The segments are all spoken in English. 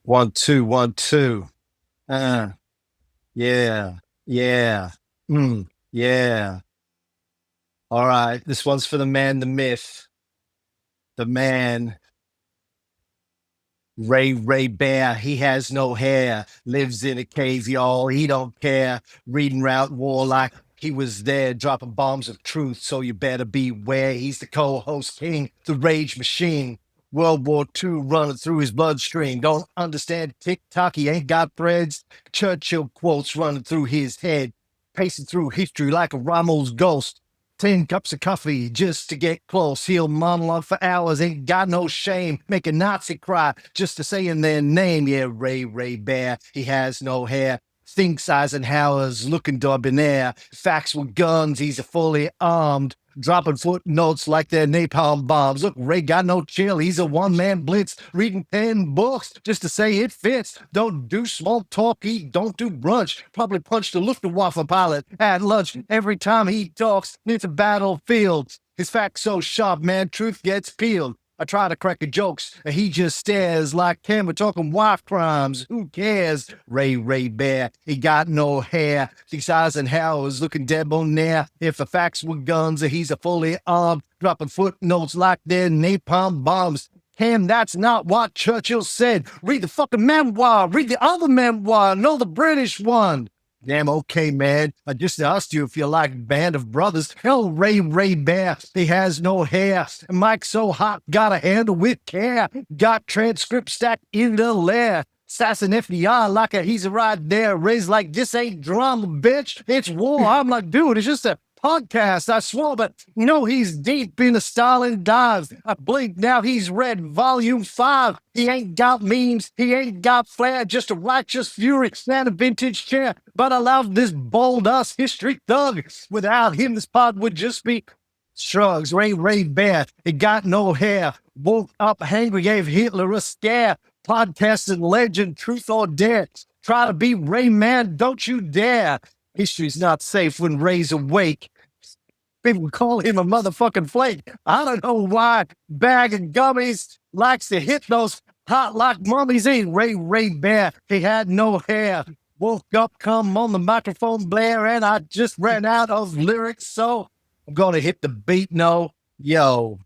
1, 2, 1, 2. Uh, yeah, yeah, yeah. All right, this one's for the man, the myth, the man, Ray Bear. He has no hair, lives in a cave, y'all. He don't care. Reading Route War like he was there, dropping bombs of truth. So you better beware. He's the co-host king, the rage machine. World War II running through his bloodstream. Don't understand TikTok. He ain't got threads. Churchill quotes running through his head, pacing through history like a Rommel's ghost. 10 cups of coffee just to get close. He'll monologue for hours, ain't got no shame. Make a Nazi cry just to say in their name. Yeah, Ray Bear, he has no hair. Thinks Eisenhower's looking debonair. Facts with guns, he's a fully armed. Dropping footnotes like they're napalm bombs. Look, Ray got no chill. He's a one-man blitz. Reading 10 books just to say it fits. Don't do small talk. He don't do brunch. Probably punched a Luftwaffe pilot at lunch. Every time he talks, it's a battlefield. His facts so sharp, man, truth gets peeled. I try to crack a jokes, and he just stares like Cam. We're talking wife crimes. Who cares? Ray Bear, he got no hair. These Eisenhower's looking debonair. If the facts were guns, he's a fully armed, dropping footnotes like they're napalm bombs. Cam, that's not what Churchill said. Read the fucking memoir. Read the other memoir. No, the British one. Damn, okay, man. I just asked you if you like Band of Brothers. Hell, Ray Bear, he has no hair. And Mike's so hot, gotta handle with care. Got transcript stacked in the lair. Sassing FDR like he's right there. Ray's like, this ain't drama, bitch. It's war. I'm like, dude, it's just a podcast, I swore, but no, he's deep in a Stalin dive. I blink now, he's read volume 5. He ain't got memes, he ain't got flair, just a righteous fury and a vintage chair. But I love this bold-ass history thug. Without him, this pod would just be shrugs. Ray Bear, he got no hair. Woke up hangry, gave Hitler a scare. Podcasting legend, truth or dare. Try to be Ray Man, don't you dare. History's not safe when Ray's awake. People call him a motherfucking flake. I don't know why. Bag of gummies likes to hit those hot like mummies. Ain't Ray Bear. He had no hair. Woke up, come on the microphone blare, and I just ran out of lyrics. So I'm going to hit the beat. No, yo.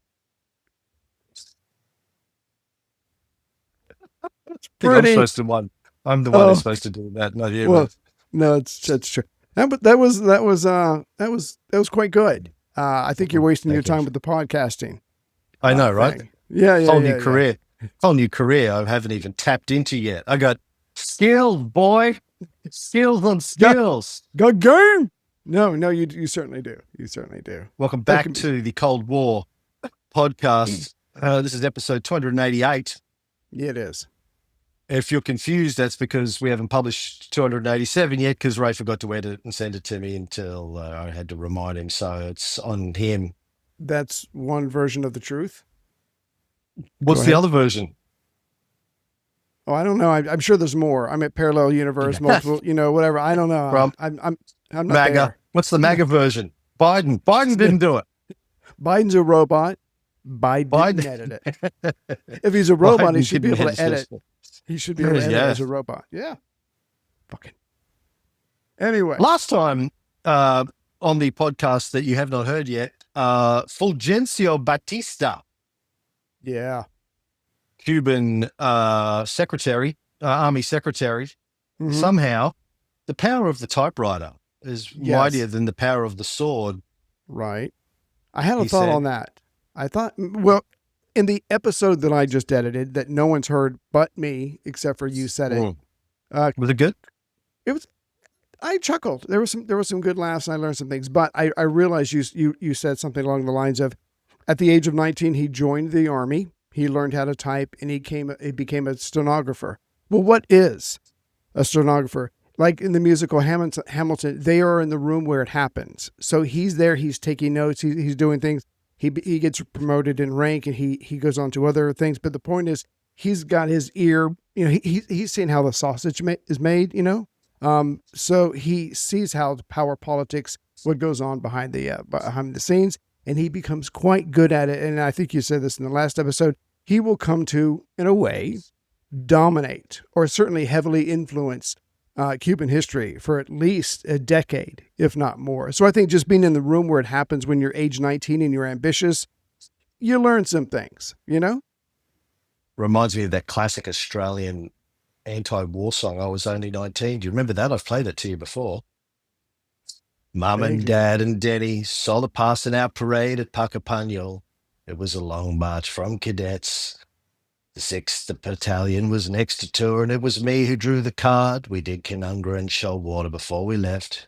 I'm supposed to one. I'm the one who's supposed to do that. Not you. Well, no, that's true. That was quite good. I think you're wasting your time with the podcasting. I know, right? Yeah. Whole new career I haven't even tapped into yet. I got skills, boy. Skills on skills. Good game. No, you certainly do. You certainly do. Welcome back to the Cold War podcast. This is episode 288. Yeah, it is. If you're confused, that's because we haven't published 287 yet because Ray forgot to edit and send it to me until I had to remind him. So it's on him. That's one version of the truth. What's the other version? Oh, I don't know. I'm sure there's more. I'm at parallel universe, multiple, whatever. I don't know. I'm not MAGA. there. What's the MAGA version? Biden didn't do it. Biden's a robot. Biden didn't edit it. If he's a robot, he should be able to edit. He should be able to edit as a robot. Yeah. Fucking. Anyway. Last time on the podcast that you have not heard yet, Fulgencio Batista. Yeah. Cuban secretary, army secretary. Mm-hmm. Somehow, the power of the typewriter is mightier than the power of the sword. Right. I had a thought on that. I thought, well, in the episode that I just edited that no one's heard but me, except for you said it. Was it good? It was. I chuckled. There was some good laughs and I learned some things, but I realized you said something along the lines of, at the age of 19, he joined the army. He learned how to type and he became a stenographer. Well, what is a stenographer? Like in the musical Hamilton, they are in the room where it happens. So he's there, he's taking notes, he's doing things. He gets promoted in rank and he goes on to other things. But the point is, he's got his ear, he's seeing how the sausage is made, So he sees how the power politics, what goes on behind the scenes, and he becomes quite good at it. And I think you said this in the last episode, he will come to, in a way, dominate or certainly heavily influence Cuban history for at least a decade, if not more. So I think just being in the room where it happens when you're age 19 and you're ambitious, you learn some things, you know? Reminds me of that classic Australian anti-war song, I Was Only 19. Do you remember that? I've played it to you before. Mum and Dad and Denny saw the passing out parade at Puckapunyal. It was a long march from cadets. The 6th Battalion was next to tour, and it was me who drew the card. We did Canungra and Shoalwater before we left.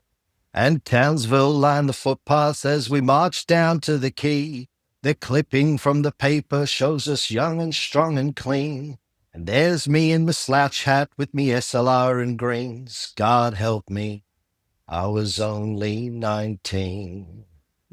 And Townsville lined the footpaths as we marched down to the quay. The clipping from the paper shows us young and strong and clean. And there's me in my slouch hat with me SLR and greens. God help me, I was only 19.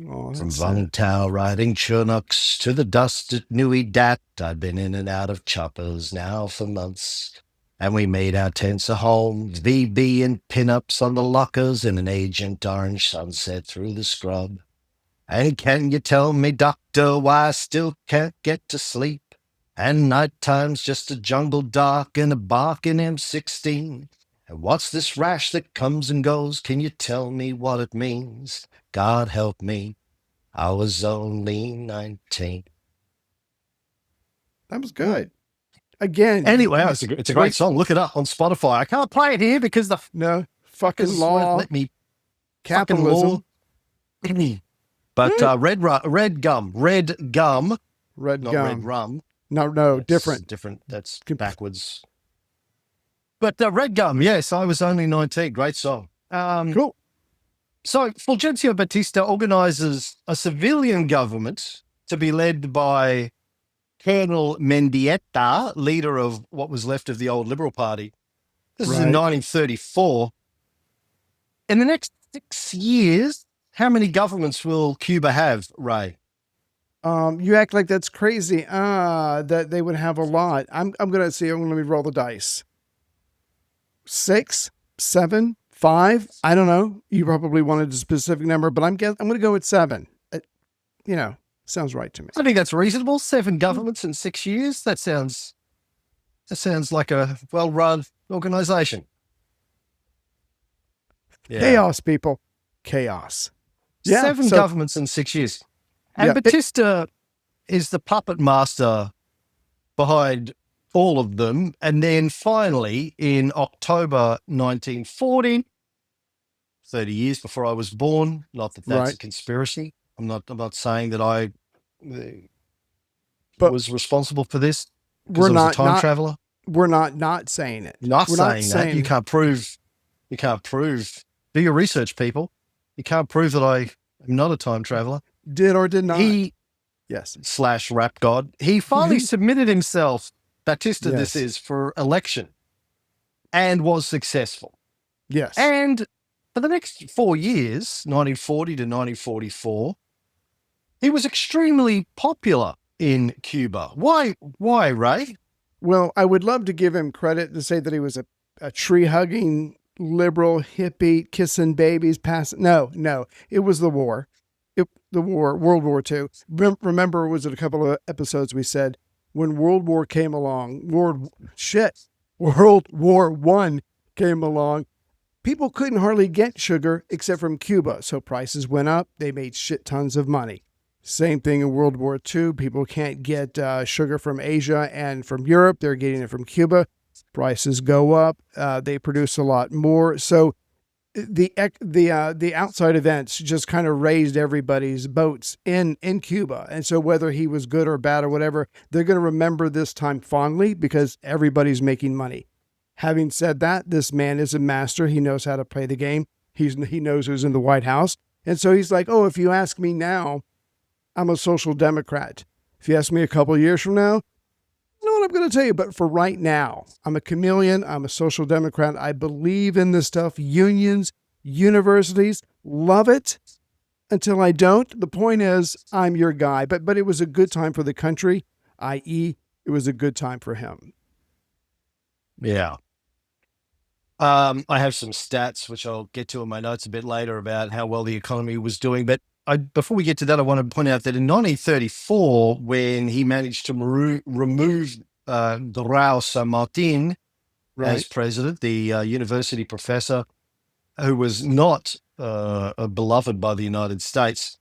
Oh, From Vung Tau riding Chunooks to the dust at Nui Dat, I'd been in and out of choppers now for months. And we made our tents a home, VB and pin-ups on the lockers in an Agent Orange sunset through the scrub. And can you tell me, doctor, why I still can't get to sleep? And night time's just a jungle dark and a barking M16. And what's this rash that comes and goes? Can you tell me what it means? God help me, I was only 19. That was good. Again. Anyway, it's a great song. Look it up on Spotify. I can't play it here because the fucking law. Let me capitalism. But red gum. Red Not gum. red rum. No, That's different. Different. That's backwards. But red gum. Yes, I was only 19. Great song. Cool. So Fulgencio Batista organizes a civilian government to be led by Colonel Mendieta, leader of what was left of the old Liberal Party. This is in 1934. In the next 6 years, how many governments will Cuba have, Ray? You act like that's crazy. That they would have a lot. I'm gonna see. Let me roll the dice. 6, 7, 5. I don't know. You probably wanted a specific number, but I'm gonna go with 7. Sounds right to me. I think that's reasonable. 7 governments in 6 years. That sounds like a well-run organization. Yeah. Chaos, people. Chaos. Yeah. 7 governments in 6 years. And Batista is the puppet master behind all of them. And then finally, in October 1940, 30 years before I was born, not that that's a conspiracy. I'm not saying that I was responsible for this because I was a time traveler. We're not saying it. Not saying that. You can't prove. Do your research, people. You can't prove that I am not a time traveler. Did or did not. / rap god. He finally submitted himself, Batista this is, for election and was successful. Yes. And for the next 4 years, 1940 to 1944, he was extremely popular in Cuba. Why, Ray? Well, I would love to give him credit to say that he was a tree-hugging, liberal, hippie, kissing babies, No, it was the war. World War II. Remember, was it a couple of episodes we said, when World War came along, World War I came along, people couldn't hardly get sugar except from Cuba. So prices went up. They made shit tons of money. Same thing in World War II. People can't get sugar from Asia and from Europe. They're getting it from Cuba. Prices go up. They produce a lot more. So the outside events just kind of raised everybody's boats in Cuba. And so whether he was good or bad or whatever, they're going to remember this time fondly because everybody's making money. Having said that, this man is a master. He knows how to play the game. He knows who's in the White House. And so he's like, if you ask me now, I'm a social democrat. If you ask me a couple of years from now, I know what I'm going to tell you. But for right now, I'm a chameleon. I'm a social democrat. I believe in this stuff. Unions, universities, love it until I don't. The point is, I'm your guy. But it was a good time for the country, i.e., it was a good time for him. Yeah. I have some stats, which I'll get to in my notes a bit later about how well the economy was doing. But before we get to that, I want to point out that in 1934, when he managed to remove Grau San Martin as Right. president, the university professor who was not beloved by the United States,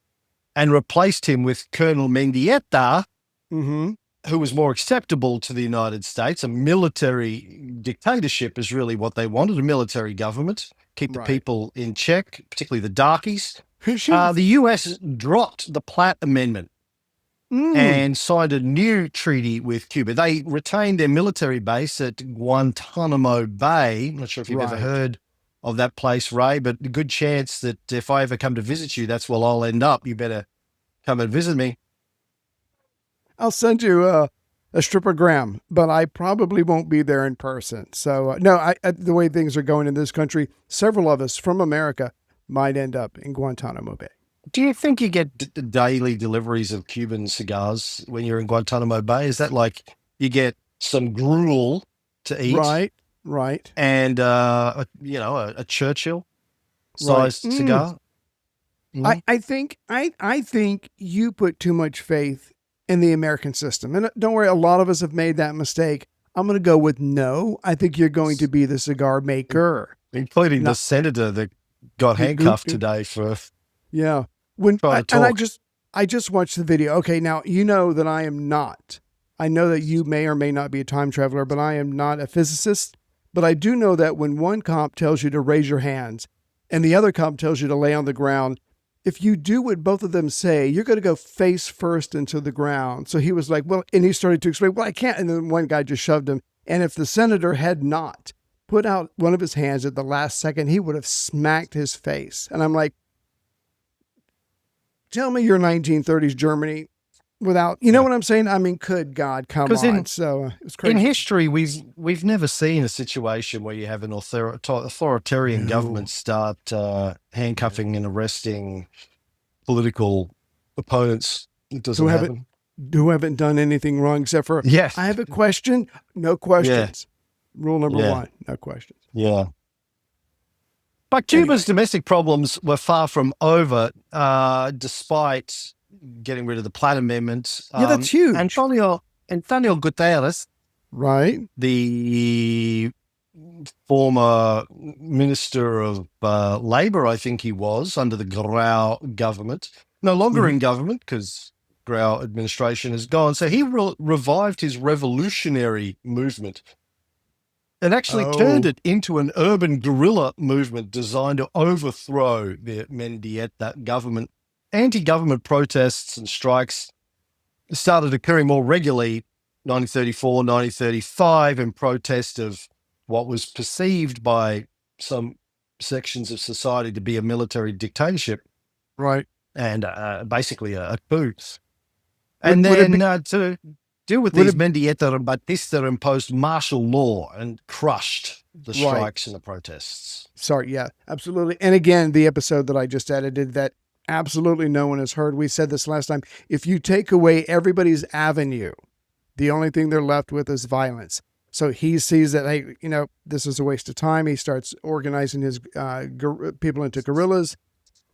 and replaced him with Colonel Mendieta, Mm-hmm. who was more acceptable to the United States. A military dictatorship is really what they wanted, a military government, keep the Right. people in check, particularly the darkies. Sure. The US dropped the Platt Amendment Mm. and signed a new treaty with Cuba. They retained their military base at Guantanamo Bay. I'm not sure if you've ever Right. heard of that place, Ray, but a good chance that if I ever come to visit you, that's where I'll end up. You better come and visit me. I'll send you a strippergram, but I probably won't be there in person. So no, the way things are going in this country, several of us from America might end up in Guantanamo Bay. Do you think you get daily deliveries of Cuban cigars when you're in Guantanamo Bay? Is that like you get some gruel to eat Right. Right. and a Churchill Right. sized cigar? Mm. I think you put too much faith in the American system. And don't worry, a lot of us have made that mistake. I'm going to go with no. I think you're going to be the cigar maker. Including the Not senator that got handcuffed today for yeah. When trying to and talk. I just watched the video. Okay, now you know that I am not. I know that you may or may not be a time traveler, but I am not a physicist. But I do know that when one cop tells you to raise your hands and the other cop tells you to lay on the ground, if you do what both of them say, you're going to go face first into the ground. So he was like, well, and he started to explain, well, I can't. And then one guy just shoved him. And if the senator had not put out one of his hands at the last second, he would have smacked his face. And I'm like, tell me your 1930s Germany without, you know what I'm saying? I mean, good God, come Because on. So it was in crazy. history, we've never seen a situation where you have an authoritarian No. government start handcuffing and arresting political opponents. It doesn't Who haven't happen. who haven't done anything wrong except for Yes. I have a question, no Yeah. questions. Rule number Yeah. 1, no questions. Yeah. But Cuba's domestic problems were far from over, despite getting rid of the Platt Amendment. Yeah, that's huge. Antonio Guterres, Right? the former Minister of Labor, I think he was, under the Grau government, no longer in government because Grau administration is gone. So he revived his revolutionary movement and actually turned it into an urban guerrilla movement designed to overthrow the Mendieta government. Anti-government protests and strikes started occurring more regularly 1934, 1935 in protest of what was perceived by some sections of society to be a military dictatorship Right. and basically a coup. Would- And would it then to deal with would these, it- Mendieta and Batista imposed martial law and crushed the Right. strikes and the protests. Sorry, yeah, absolutely. And again, the episode that I just edited that absolutely no one has heard. We said this last time. If you take away everybody's avenue, the only thing they're left with is violence. So he sees that, hey, this is a waste of time. He starts organizing his people into guerrillas.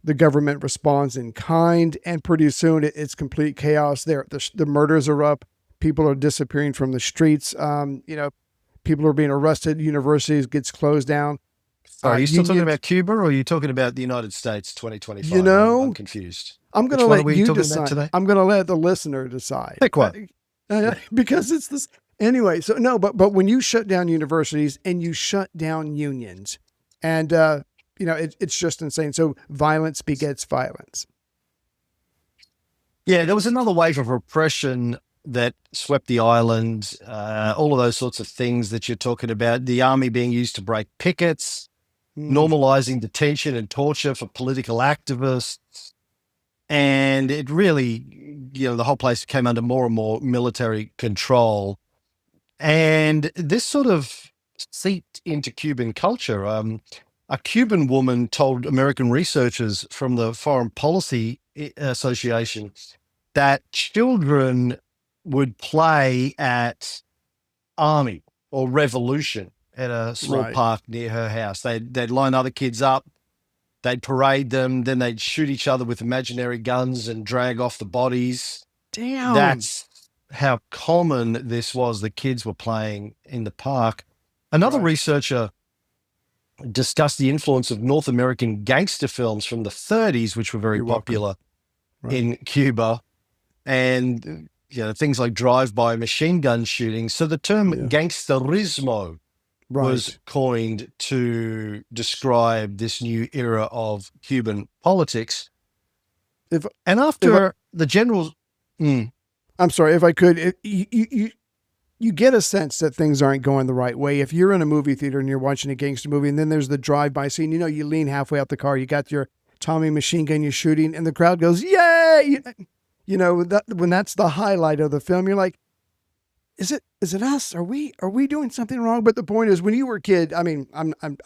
The government responds in kind, and pretty soon it's complete chaos. There, the murders are up. People are disappearing from the streets. People are being arrested. Universities gets closed down. Are you still talking unions- about Cuba, or are you talking about the United States 2025? You know, I'm confused. I'm going Which to one let were you you talking decide. about today? I'm going to let the listener decide. Pick one. Because it's this anyway. So no, but when you shut down universities and you shut down unions, and it's just insane. So violence begets violence. Yeah, there was another wave of repression that swept the island. All of those sorts of things that you're talking about. The army being used to break pickets, normalizing detention and torture for political activists. And it really, the whole place came under more and more military control. And this sort of seeped into Cuban culture. A Cuban woman told American researchers from the Foreign Policy Association that children would play at Army or Revolution at a small park near her house. They'd line other kids up, they'd parade them, then they'd shoot each other with imaginary guns and drag off the bodies. Damn. That's how common this was that kids were playing in the park. Another Right. researcher discussed the influence of North American gangster films from the 30s, which were very You're welcome. popular Right. in Cuba, and things like drive-by machine gun shootings. So the term Yeah. gangsterismo Right. was coined to describe this new era of Cuban politics. If And after the generals, I'm sorry, if I could, you get a sense that things aren't going the right way. If you're in a movie theater and you're watching a gangster movie, and then there's the drive-by scene, you lean halfway out the car, you got your Tommy machine gun, you're shooting, and the crowd goes, "Yay!" When that's the highlight of the film, you're like, is it us? Are we doing something wrong? But the point is, when you were a kid, I mean,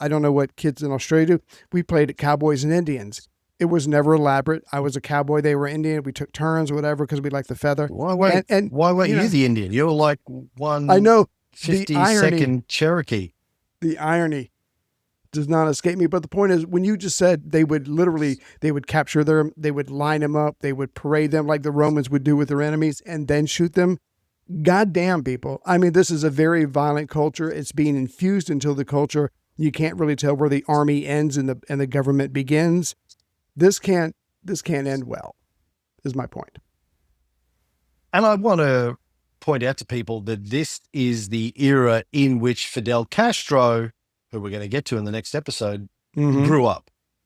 I don't know what kids in Australia do. We played at Cowboys and Indians. It was never elaborate. I was a cowboy. They were Indian. We took turns or whatever because we liked the feather. why weren't you the Indian? You're like I know 52nd Cherokee. The irony does not escape me. But the point is, when you just said they would capture them, they would line them up, they would parade them like the Romans would do with their enemies and then shoot them. Goddamn, people. I mean, this is a very violent culture. It's being infused into the culture. You can't really tell where the army ends and the government begins. This can't end well, is my point. And I want to point out to people that this is the era in which Fidel Castro, who we're going to get to in the next episode, grew up.